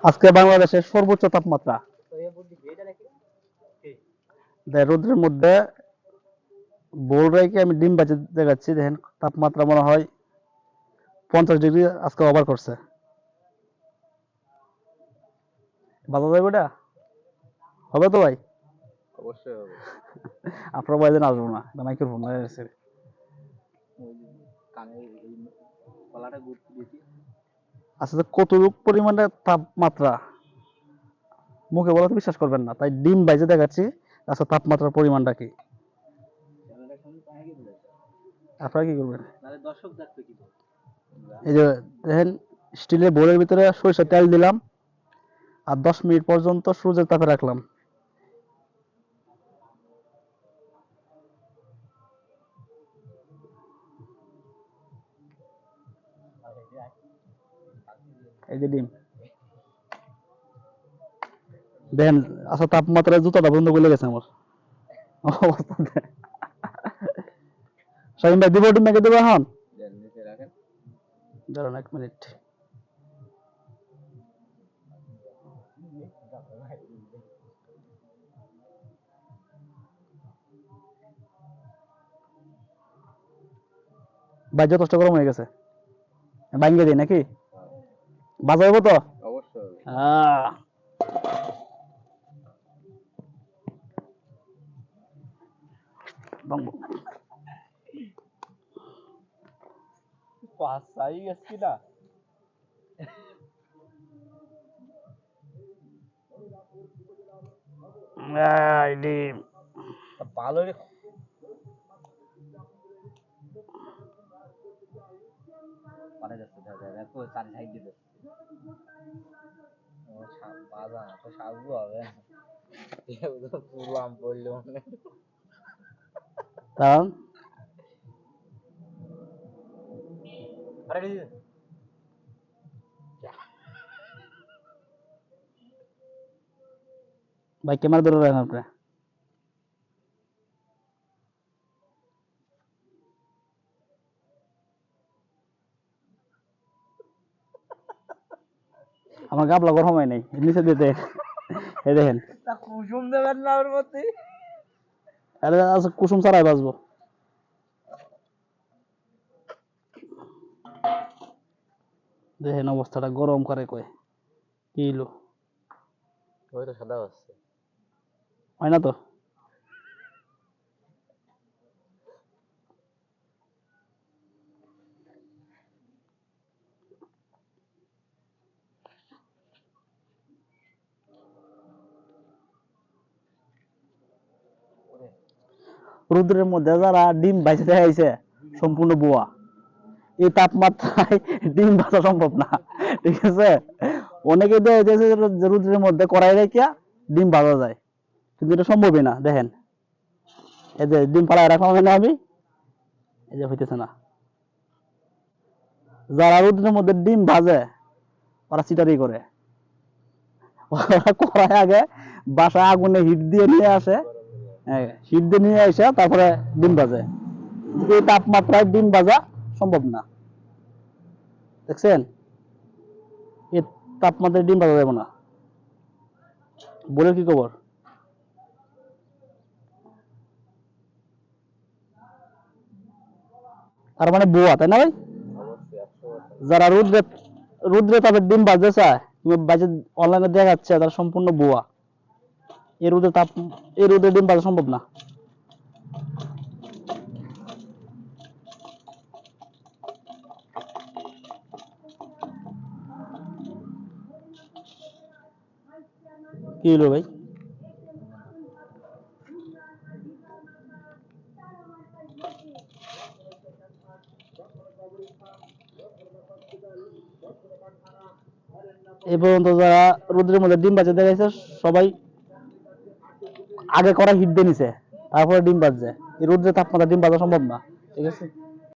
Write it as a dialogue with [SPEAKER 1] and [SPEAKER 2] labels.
[SPEAKER 1] আজকে বাংলাদেশের সর্বোচ্চ তাপমাত্রা রোদ্রের মধ্যে বোল রেখে আমি ডিম বাজে দেখাচ্ছি। দেখেন তাপমাত্রা মনে হয় 50 ডিগ্রি আজকে ওভার করছে। বাজা যাবে এটা হবে তো ভাই?
[SPEAKER 2] অবশ্যই হবে।
[SPEAKER 1] আপনার বাইরে আসবো না, মাইক্রোফোন আছে। আচ্ছা, কতটুকু পরিমাণে তাপমাত্রা মুখে বলা তো বিশ্বাস করবেন না, তাই ডিম বাইজে দেখাচ্ছি। আচ্ছা, তাপমাত্রার পরিমাণটা কি আপনারা কি করবেন? এই যে দেখেন, স্টিলের বোলের ভিতরে সরিষার তেল দিলাম আর 10 মিনিট পর্যন্ত সূর্যের তাপে রাখলাম। এই যে ডিম দেখেন। আচ্ছা, তাপমাত্রায় জুতাটা বন্ধ করে গেছে আমার অবস্থা। শাহিন ভাই, দিব ডিম মেখে দেবো এখন? দাঁড়ান 1 মিনিট। ভাই যথেষ্ট গরম হয়ে গেছে, ভাঙ্গে দিই নাকি? বাজাবো তো
[SPEAKER 2] অবশ্যই। পাঁচাই গেছি না
[SPEAKER 1] ডিম
[SPEAKER 2] ভালো রে। পারে যাচ্ছে দাদা দেখো চার সাইড দিতে ও বাজা তো সাজবো হবে কেউ তো পুলাম পড়লো মানে
[SPEAKER 1] তাও
[SPEAKER 2] আরে
[SPEAKER 1] ভাই ক্যামেরা ধরে রাখেন আপনি। আমার গাবলা গরম হয় নাই, নিচে দিতে এই দেখেন।
[SPEAKER 2] তা কুসুম দেবেন না ওর মধ্যে
[SPEAKER 1] আরে আচ্ছা, কুসুম ছাড়াই বাঁচবো। দেখেন অবস্থাটা গরম করে কয় কি হলো,
[SPEAKER 2] ওই তো সাদা হচ্ছে
[SPEAKER 1] হয় না তো? রোদ্রের মধ্যে যারা ডিম ভাজতে দেখাইছে সম্পূর্ণ বুয়া। এই তাপমাত্রায় ডিম ভাজা সম্ভব না, ঠিক আছে? অনেকে দেখেছে যে রোদ্রের মধ্যে কড়াই রেখে ডিম ভাজা যায়, কিন্তু এটা সম্ভবই না। দেখেন এই যে ডিম পাড়ায় রাখা হয় না, আমি এই যে হইতেছে না। যারা রোদ্রের মধ্যে ডিম ভাজে ওরা চিটারি করে। ওরা কড়াই আগে বাসায় আগুনে হিট দিয়ে নিয়ে আসে, হিট দিয়ে নিয়ে আসে তারপরে ডিম ভাজে। এই তাপমাত্রায় ডিম ভাজা সম্ভব না, দেখছেন? এই তাপমাত্রায় ডিম ভাজা যাবে না। বলে কি খবর? তার মানে বুয়া, তাই না ভাই? যারা রুদ্রে রুদ্রে তাদের ডিম ভাজতে চায় বাজে অনলাইনে দেখাচ্ছে, তারা সম্পূর্ণ বুয়া। এই রোদে ডিম ভাজা সম্ভব না। কি হলো ভাই? এই পর্যন্ত যারা রোদ্রের মধ্যে ডিম ভাজতে দেখাইছে সবাই আগে করা হিট দিয়ে নিছে, তারপরে ডিম ভাজছে। এই রোদ্রের তাপমাত্রা ডিম ভাজা সম্ভব না, ঠিক আছে?